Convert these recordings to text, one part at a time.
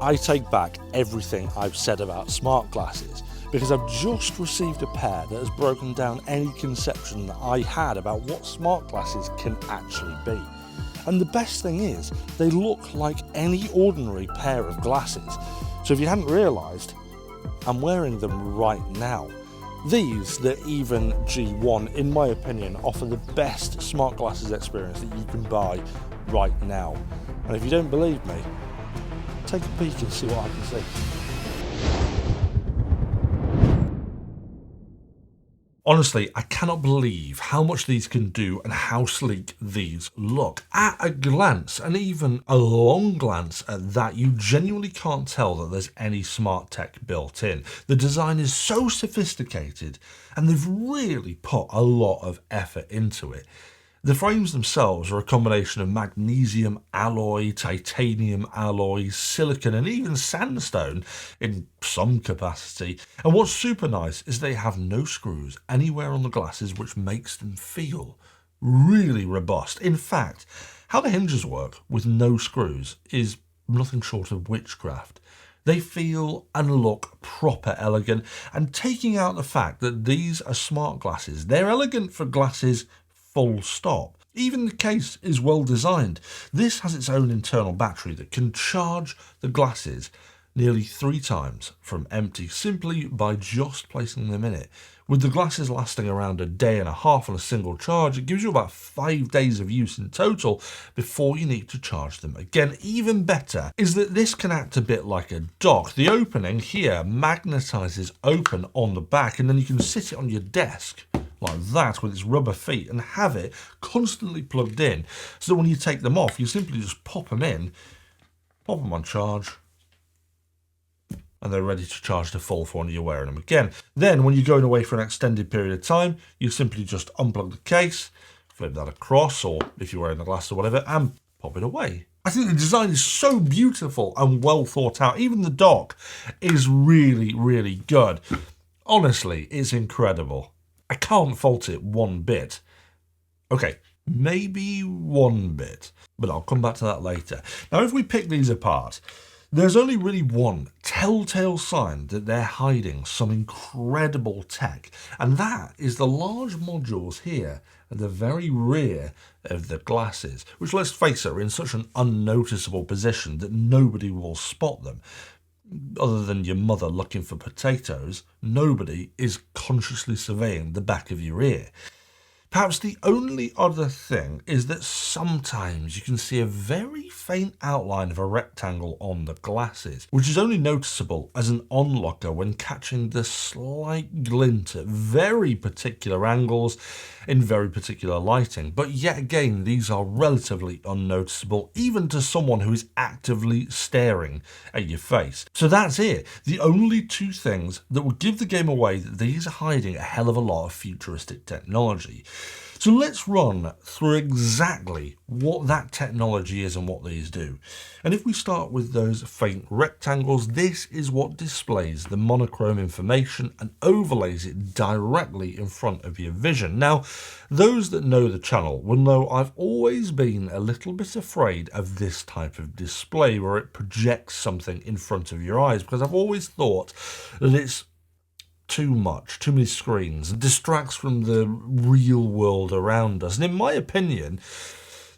I take back everything I've said about smart glasses, because I've just received a pair that has broken down any conception that I had about what smart glasses can actually be. And the best thing is, they look like any ordinary pair of glasses. So if you hadn't realised, I'm wearing them right now. These, the Even G1, in my opinion, offer the best smart glasses experience that you can buy right now. And if you don't believe me, take a peek and see what I can see. Honestly, I cannot believe how much these can do and how sleek these look. At a glance, and even a long glance at that, you genuinely can't tell that there's any smart tech built in. The design is so sophisticated, and they've really put a lot of effort into it. The frames themselves are a combination of magnesium alloy, titanium alloy, silicon and even sandstone in some capacity. And what's super nice is they have no screws anywhere on the glasses, which makes them feel really robust. In fact, how the hinges work with no screws is nothing short of witchcraft. They feel and look proper elegant, and taking out the fact that these are smart glasses, they're elegant for glasses full stop. Even the case is well designed. This has its own internal battery that can charge the glasses nearly 3 times from empty simply by just placing them in it. With the glasses lasting around a day and a half on a single charge, it gives you about 5 days of use in total before you need to charge them again. Even better is that this can act a bit like a dock. The opening here magnetizes open on the back, and then you can sit it on your desk like that with its rubber feet and have it constantly plugged in, so that when you take them off, you simply just pop them in, pop them on charge, and they're ready to charge to full for when you're wearing them again. Then when you're going away for an extended period of time, you simply just unplug the case, flip that across, or if you're wearing the glass or whatever, and pop it away. I think the design is so beautiful and well thought out. Even the dock is really, really good. Honestly, it's incredible. I can't fault it one bit. Okay, maybe one bit, but I'll come back to that later. Now, if we pick these apart, there's only really one telltale sign that they're hiding some incredible tech, and that is the large modules here at the very rear of the glasses, which, let's face it, are in such an unnoticeable position that nobody will spot them. Other than your mother looking for potatoes, nobody is consciously surveying the back of your ear. Perhaps the only other thing is that sometimes you can see a very faint outline of a rectangle on the glasses, which is only noticeable as an onlooker when catching the slight glint at very particular angles in very particular lighting. But yet again, these are relatively unnoticeable, even to someone who is actively staring at your face. So that's it. The only 2 things that would give the game away that these are hiding a hell of a lot of futuristic technology. So let's run through exactly what that technology is and what these do. And if we start with those faint rectangles, this is what displays the monochrome information and overlays it directly in front of your vision. Now, those that know the channel will know I've always been a little bit afraid of this type of display where it projects something in front of your eyes, because I've always thought that it's too much, too many screens, and distracts from the real world around us. And in my opinion,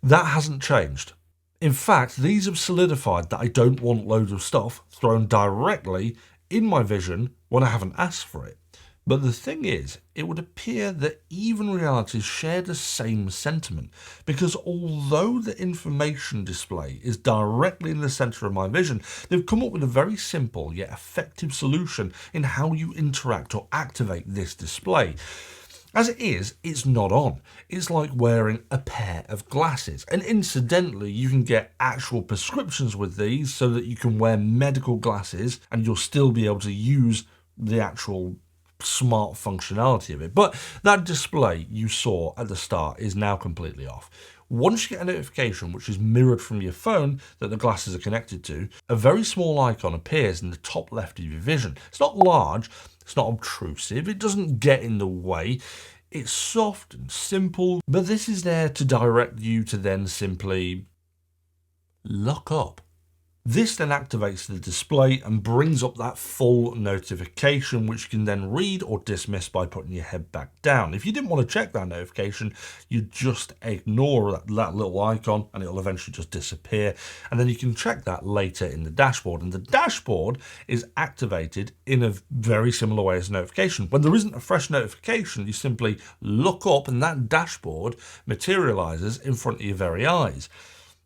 that hasn't changed. In fact, these have solidified that I don't want loads of stuff thrown directly in my vision when I haven't asked for it. But the thing is, it would appear that even realities share the same sentiment, because although the information display is directly in the centre of my vision, they've come up with a very simple yet effective solution in how you interact or activate this display. As it is, it's not on. It's like wearing a pair of glasses. And incidentally, you can get actual prescriptions with these so that you can wear medical glasses and you'll still be able to use the actual smart functionality of it. But that display you saw at the start is now completely off. Once you get a notification which is mirrored from your phone that the glasses are connected to, a very small icon appears in the top left of your vision. It's not large, it's not obtrusive, it doesn't get in the way, it's soft and simple, but this is there to direct you to then simply look up. This then activates the display and brings up that full notification, which you can then read or dismiss by putting your head back down. If you didn't want to check that notification, you just ignore that little icon and it'll eventually just disappear. And then you can check that later in the dashboard. And the dashboard is activated in a very similar way as a notification. When there isn't a fresh notification, you simply look up and that dashboard materializes in front of your very eyes.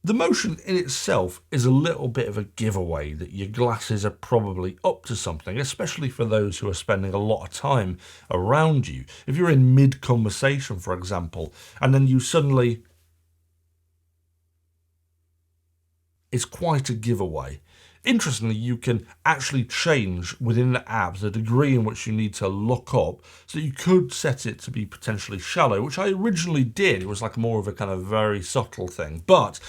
The motion in itself is a little bit of a giveaway that your glasses are probably up to something, especially for those who are spending a lot of time around you. If you're in mid-conversation, for example, and then you suddenly... It's quite a giveaway. Interestingly, you can actually change within the app the degree in which you need to look up, so you could set it to be potentially shallow, which I originally did. It was like more of a kind of very subtle thing, but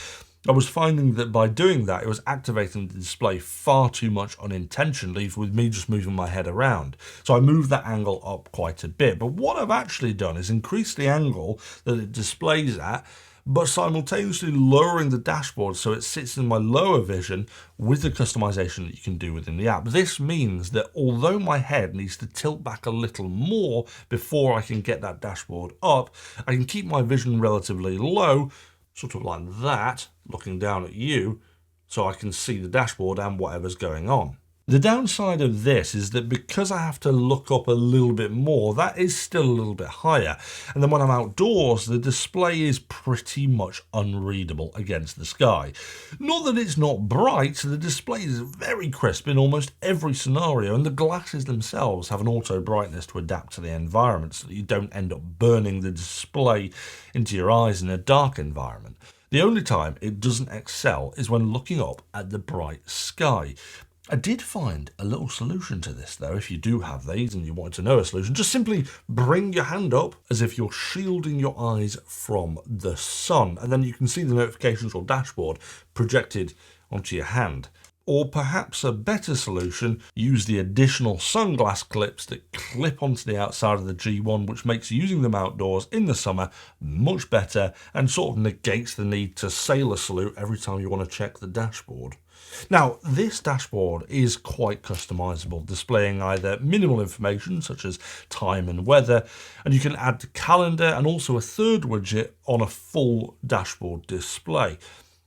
I was finding that by doing that, it was activating the display far too much unintentionally with me just moving my head around. So I moved that angle up quite a bit. But what I've actually done is increase the angle that it displays at, but simultaneously lowering the dashboard so it sits in my lower vision with the customization that you can do within the app. This means that although my head needs to tilt back a little more before I can get that dashboard up, I can keep my vision relatively low, sort of like that, looking down at you, so I can see the dashboard and whatever's going on. The downside of this is that because I have to look up a little bit more, that is still a little bit higher. And then when I'm outdoors, the display is pretty much unreadable against the sky. Not that it's not bright, the display is very crisp in almost every scenario, and the glasses themselves have an auto brightness to adapt to the environment so that you don't end up burning the display into your eyes in a dark environment. The only time it doesn't excel is when looking up at the bright sky. I did find a little solution to this though. If you do have these and you want to know a solution, just simply bring your hand up as if you're shielding your eyes from the sun, and then you can see the notifications or dashboard projected onto your hand. Or perhaps a better solution, use the additional sunglass clips that clip onto the outside of the G1, which makes using them outdoors in the summer much better and sort of negates the need to sailor salute every time you want to check the dashboard. Now, this dashboard is quite customizable, displaying either minimal information such as time and weather, and you can add the calendar and also a third widget on a full dashboard display.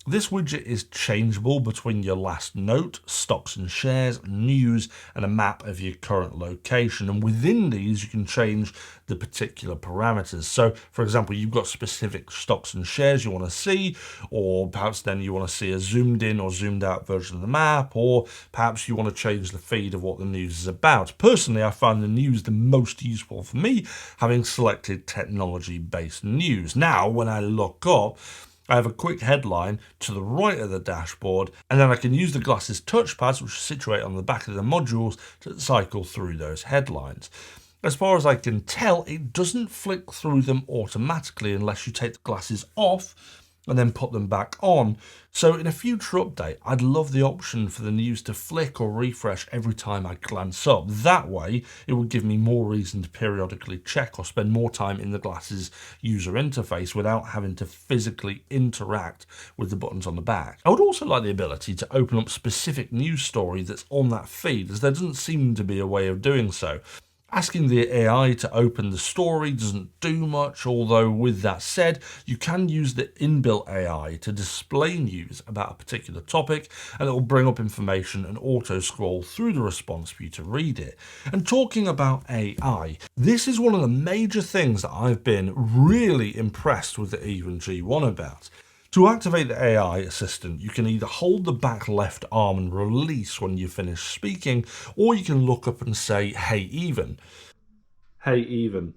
This widget is changeable between your last note, stocks and shares, news, and a map of your current location. And within these, you can change the particular parameters. So, for example, you've got specific stocks and shares you want to see, or perhaps then you want to see a zoomed in or zoomed out version of the map, or perhaps you want to change the feed of what the news is about. Personally, I find the news the most useful for me, having selected technology-based news. Now, when I look up, I have a quick headline to the right of the dashboard, and then I can use the glasses touchpads, which are situated on the back of the modules, to cycle through those headlines. As far as I can tell, it doesn't flick through them automatically unless you take the glasses off and then put them back on. So in a future update, I'd love the option for the news to flick or refresh every time I glance up. That way, it would give me more reason to periodically check or spend more time in the glasses user interface without having to physically interact with the buttons on the back. I would also like the ability to open up specific news story that's on that feed, as there doesn't seem to be a way of doing so. Asking the AI to open the story doesn't do much, although with that said, you can use the inbuilt AI to display news about a particular topic, and it will bring up information and auto scroll through the response for you to read it. And talking about AI, this is one of the major things that I've been really impressed with the Even G1 about. To activate the AI assistant, you can either hold the back left arm and release when you finish speaking, or you can look up and say, "Hey Even." Hey Even.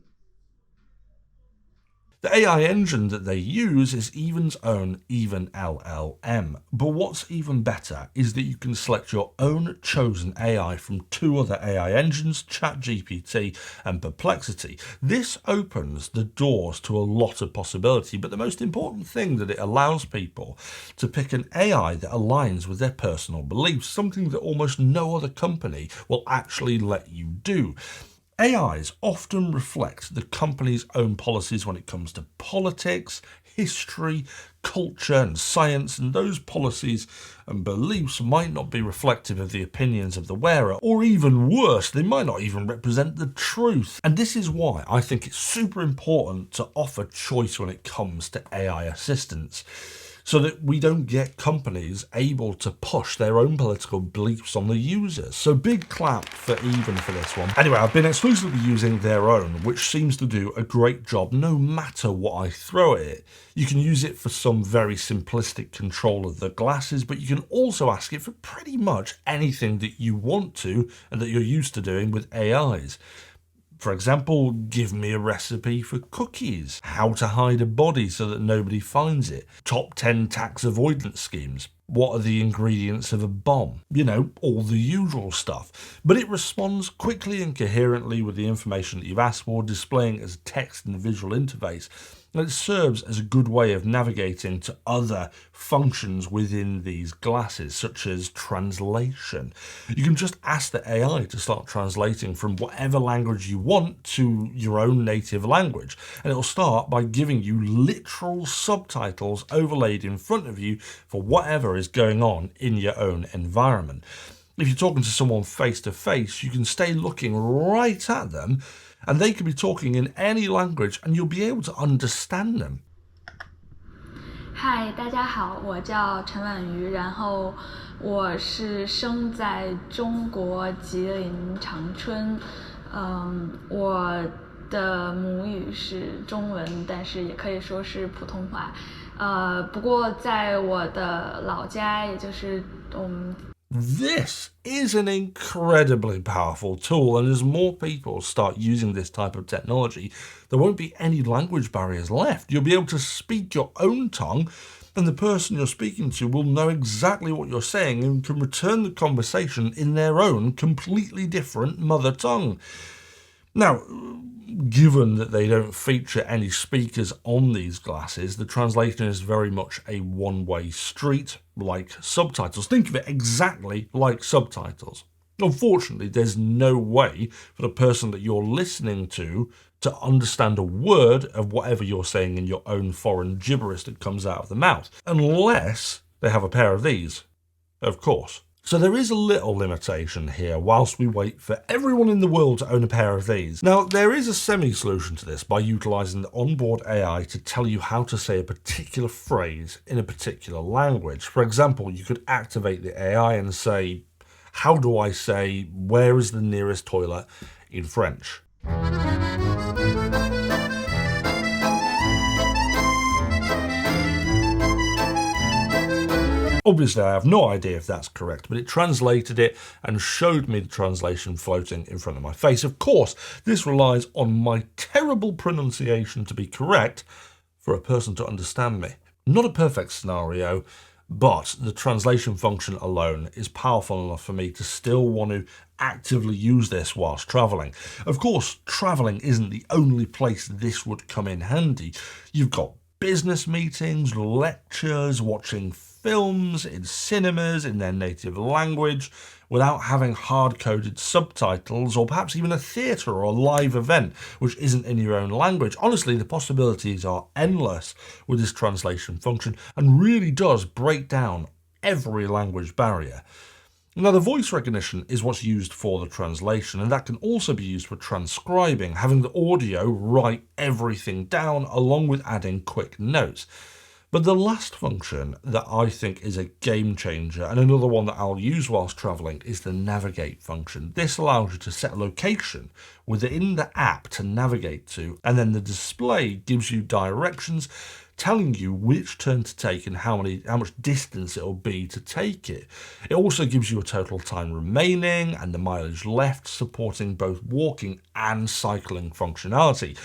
The AI engine that they use is Even's own Even LLM, but what's even better is that you can select your own chosen AI from two other AI engines, ChatGPT and Perplexity. This opens the doors to a lot of possibility, but the most important thing that it allows people to pick an AI that aligns with their personal beliefs, something that almost no other company will actually let you do. AIs often reflect the company's own policies when it comes to politics, history, culture and science, and those policies and beliefs might not be reflective of the opinions of the wearer, or even worse, they might not even represent the truth. And this is why I think it's super important to offer choice when it comes to AI assistants, so that we don't get companies able to push their own political beliefs on the users. So big clap for Even for this one. Anyway, I've been exclusively using their own, which seems to do a great job no matter what I throw at it. You can use it for some very simplistic control of the glasses, but you can also ask it for pretty much anything that you want to and that you're used to doing with AIs. For example, give me a recipe for cookies, how to hide a body so that nobody finds it, top 10 tax avoidance schemes, what are the ingredients of a bomb, all the usual stuff. But it responds quickly and coherently with the information that you've asked for, displaying it as text in the visual interface. And it serves as a good way of navigating to other functions within these glasses, such as translation. You can just ask the AI to start translating from whatever language you want to your own native language, and it'll start by giving you literal subtitles overlaid in front of you for whatever is going on in your own environment. If you're talking to someone face to face, you can stay looking right at them, and they could be talking in any language and you'll be able to understand them. 嗨，大家好，我叫陈婉瑜，然后我是生在中国吉林长春，我的母语是中文，但是也可以说是普通话，不过在我的老家，也就是This is an incredibly powerful tool, and as more people start using this type of technology, there won't be any language barriers left. You'll be able to speak your own tongue, and the person you're speaking to will know exactly what you're saying and can return the conversation in their own completely different mother tongue. Now, given that they don't feature any speakers on these glasses, the translation is very much a one-way street, like subtitles. Think of it exactly like subtitles. Unfortunately, there's no way for the person that you're listening to understand a word of whatever you're saying in your own foreign gibberish that comes out of the mouth, unless they have a pair of these, of course. So there is a little limitation here whilst we wait for everyone in the world to own a pair of these. Now, there is a semi-solution to this by utilising the onboard AI to tell you how to say a particular phrase in a particular language. For example, you could activate the AI and say, how do I say, where is the nearest toilet in French? Obviously, I have no idea if that's correct, but it translated it and showed me the translation floating in front of my face. Of course, this relies on my terrible pronunciation to be correct for a person to understand me. Not a perfect scenario, but the translation function alone is powerful enough for me to still want to actively use this whilst travelling. Of course, travelling isn't the only place this would come in handy. You've got business meetings, lectures, watching films in cinemas in their native language without having hard-coded subtitles, or perhaps even a theatre or a live event which isn't in your own language. Honestly, the possibilities are endless with this translation function and really does break down every language barrier. Now, the voice recognition is what's used for the translation, and that can also be used for transcribing, having the audio write everything down along with adding quick notes. But the last function that I think is a game changer, and another one that I'll use whilst travelling, is the navigate function. This allows you to set a location within the app to navigate to, and then the display gives you directions telling you which turn to take and how much distance it'll be to take it. It also gives you a total time remaining and the mileage left, supporting both walking and cycling functionality.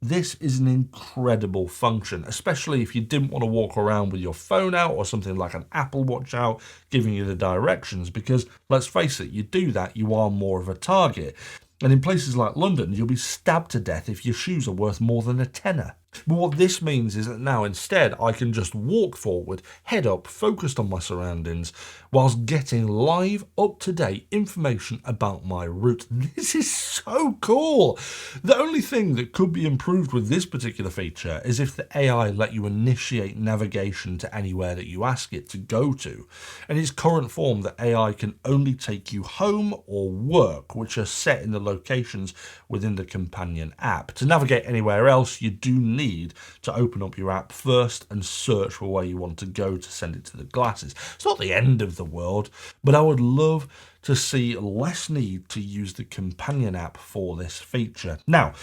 This is an incredible function, especially if you didn't want to walk around with your phone out or something like an Apple Watch out giving you the directions, because let's face it, you do that, you are more of a target. And in places like London, you'll be stabbed to death if your shoes are worth more than a tenner. But what this means is that now instead I can just walk forward, head up, focused on my surroundings, whilst getting live, up-to-date information about my route. This is so cool! The only thing that could be improved with this particular feature is if the AI let you initiate navigation to anywhere that you ask it to go to. In its current form, the AI can only take you home or work, which are set in the locations within the companion app. To navigate anywhere else, you do need to open up your app first and search for where you want to go to send it to the glasses. It's not the end of the world, but I would love to see less need to use the companion app for this feature. Now,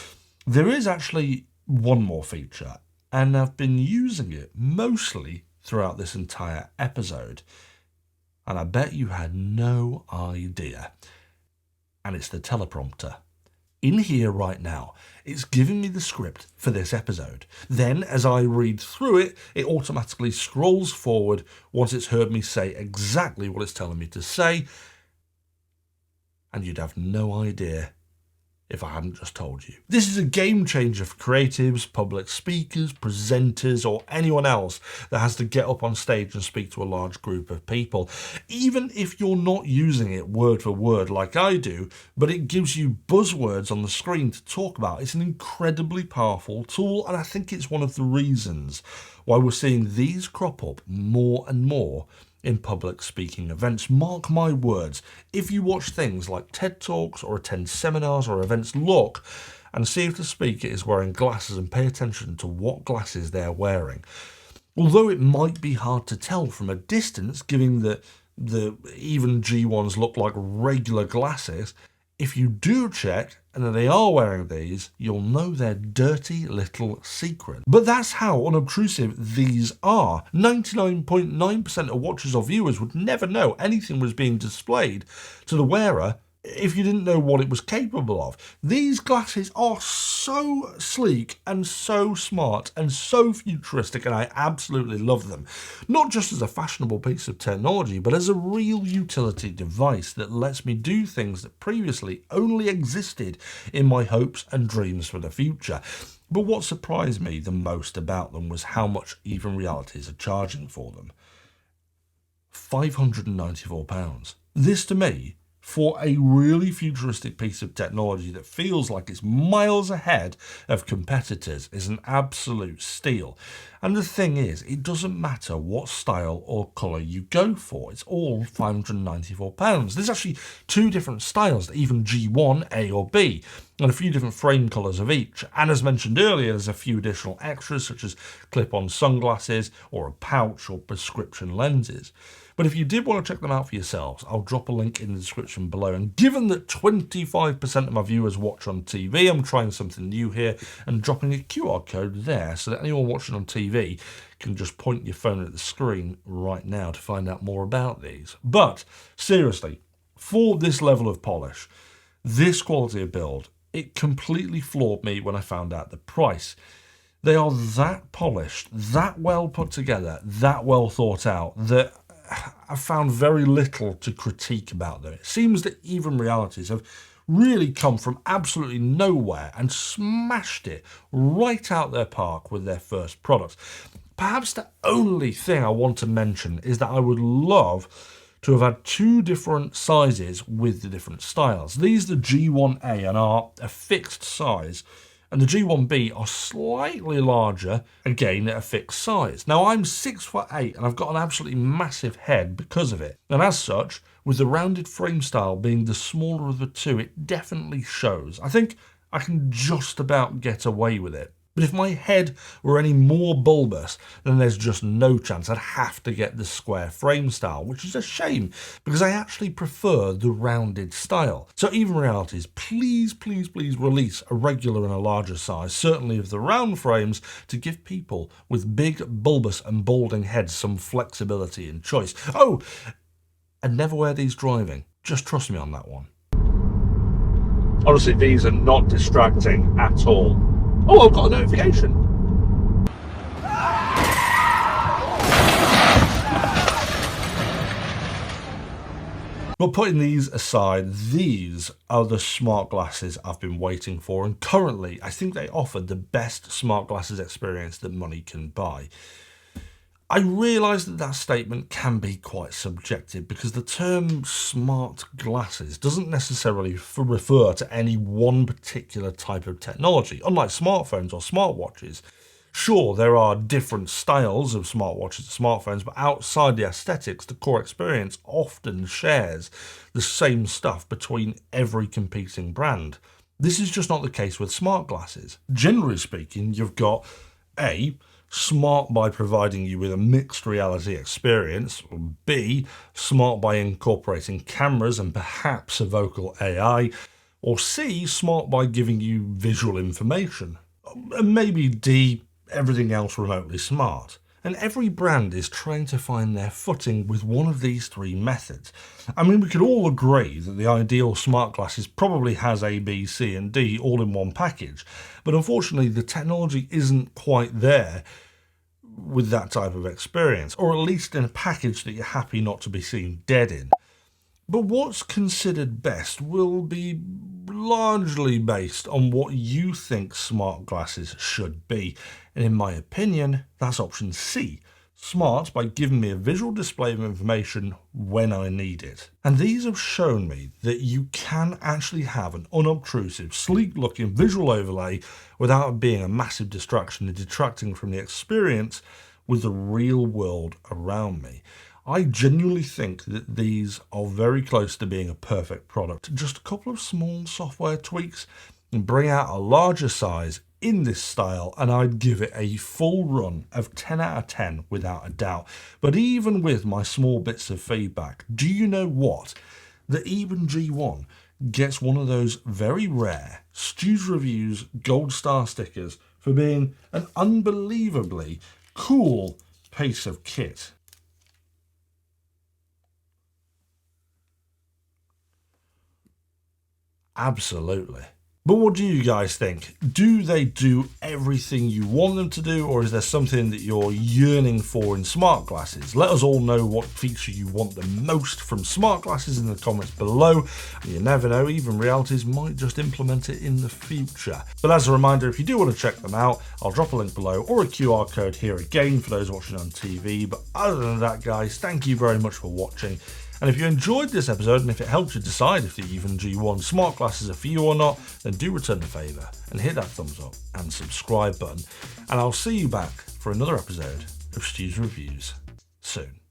there is actually one more feature, and I've been using it mostly throughout this entire episode, and I bet you had no idea. And it's the teleprompter. In here right now, it's giving me the script for this episode. Then, as I read through it, it automatically scrolls forward once it's heard me say exactly what it's telling me to say, and you'd have no idea if I hadn't just told you. This is a game changer for creatives, public speakers, presenters, or anyone else that has to get up on stage and speak to a large group of people. Even if you're not using it word for word like I do, but it gives you buzzwords on the screen to talk about. It's an incredibly powerful tool, and I think it's one of the reasons why we're seeing these crop up more and more in public speaking events. Mark my words, if you watch things like TED Talks or attend seminars or events, look and see if the speaker is wearing glasses and pay attention to what glasses they're wearing. Although it might be hard to tell from a distance, given that the even G1s look like regular glasses, if you do check and they are wearing these, you'll know their dirty little secret. But that's how unobtrusive these are. 99.9% of watchers or viewers would never know anything was being displayed to the wearer if you didn't know what it was capable of. These glasses are so sleek and so smart and so futuristic, and I absolutely love them. Not just as a fashionable piece of technology, but as a real utility device that lets me do things that previously only existed in my hopes and dreams for the future. But what surprised me the most about them was how much Even Realities are charging for them. £594. This to me, for a really futuristic piece of technology that feels like it's miles ahead of competitors, is an absolute steal. And the thing is, it doesn't matter what style or colour you go for, it's all £594. There's actually two different styles, even G1, A or B, and a few different frame colours of each. And as mentioned earlier, there's a few additional extras such as clip-on sunglasses or a pouch or prescription lenses. But if you did want to check them out for yourselves, I'll drop a link in the description below. And given that 25% of my viewers watch on TV, I'm trying something new here and dropping a QR code there so that anyone watching on TV can just point your phone at the screen right now to find out more about these. But seriously, for this level of polish, this quality of build, it completely floored me when I found out the price. They are that polished, that well put together, that well thought out, that I found very little to critique about them. It seems that Even Realities have really come from absolutely nowhere and smashed it right out their park with their first product. Perhaps the only thing I want to mention is that I would love to have had two different sizes with the different styles. These are the G1A and are a fixed size, and the G1B are slightly larger, again at a fixed size. Now I'm 6'8" and I've got an absolutely massive head because of it, and as such, with the rounded frame style being the smaller of the two, it definitely shows. I think I can just about get away with it. But if my head were any more bulbous, then there's just no chance. I'd have to get the square frame style, which is a shame because I actually prefer the rounded style. So Even Realities, please, please, please release a regular and a larger size, certainly of the round frames, to give people with big, bulbous and balding heads some flexibility and choice. Oh, and never wear these driving. Just trust me on that one. Honestly, these are not distracting at all. Oh, I've got a notification. But putting these aside, these are the smart glasses I've been waiting for, and currently I think they offer the best smart glasses experience that money can buy. I realise that that statement can be quite subjective because the term smart glasses doesn't necessarily refer to any one particular type of technology, unlike smartphones or smartwatches. Sure, there are different styles of smartwatches and smartphones, but outside the aesthetics, the core experience often shares the same stuff between every competing brand. This is just not the case with smart glasses. Generally speaking, you've got A, smart by providing you with a mixed reality experience, or B, smart by incorporating cameras and perhaps a vocal AI, or C, smart by giving you visual information, and maybe D, everything else remotely smart. And every brand is trying to find their footing with one of these three methods. I mean, we could all agree that the ideal smart glasses probably has A, B, C and D all in one package, but unfortunately the technology isn't quite there with that type of experience, or at least in a package that you're happy not to be seen dead in. But what's considered best will be largely based on what you think smart glasses should be. And in my opinion, that's option C. Smart by giving me a visual display of information when I need it. And these have shown me that you can actually have an unobtrusive, sleek-looking visual overlay without it being a massive distraction and detracting from the experience with the real world around me. I genuinely think that these are very close to being a perfect product. Just a couple of small software tweaks and bring out a larger size in this style, and I'd give it a full run of 10 out of 10 without a doubt. But even with my small bits of feedback, do you know what? The Even G1 gets one of those very rare STU'S Reviews gold star stickers for being an unbelievably cool piece of kit. Absolutely. But what do you guys think? Do they do everything you want them to do, or is there something that you're yearning for in smart glasses? Let us all know what feature you want the most from smart glasses in the comments below. And you never know, even Realities might just implement it in the future. But as a reminder, if you do want to check them out, I'll drop a link below or a QR code here again for those watching on TV. But other than that, guys, thank you very much for watching. And if you enjoyed this episode and if it helped you decide if the Even G1 smart glasses are for you or not, then do return the favour and hit that thumbs up and subscribe button. And I'll see you back for another episode of STU'S Reviews soon.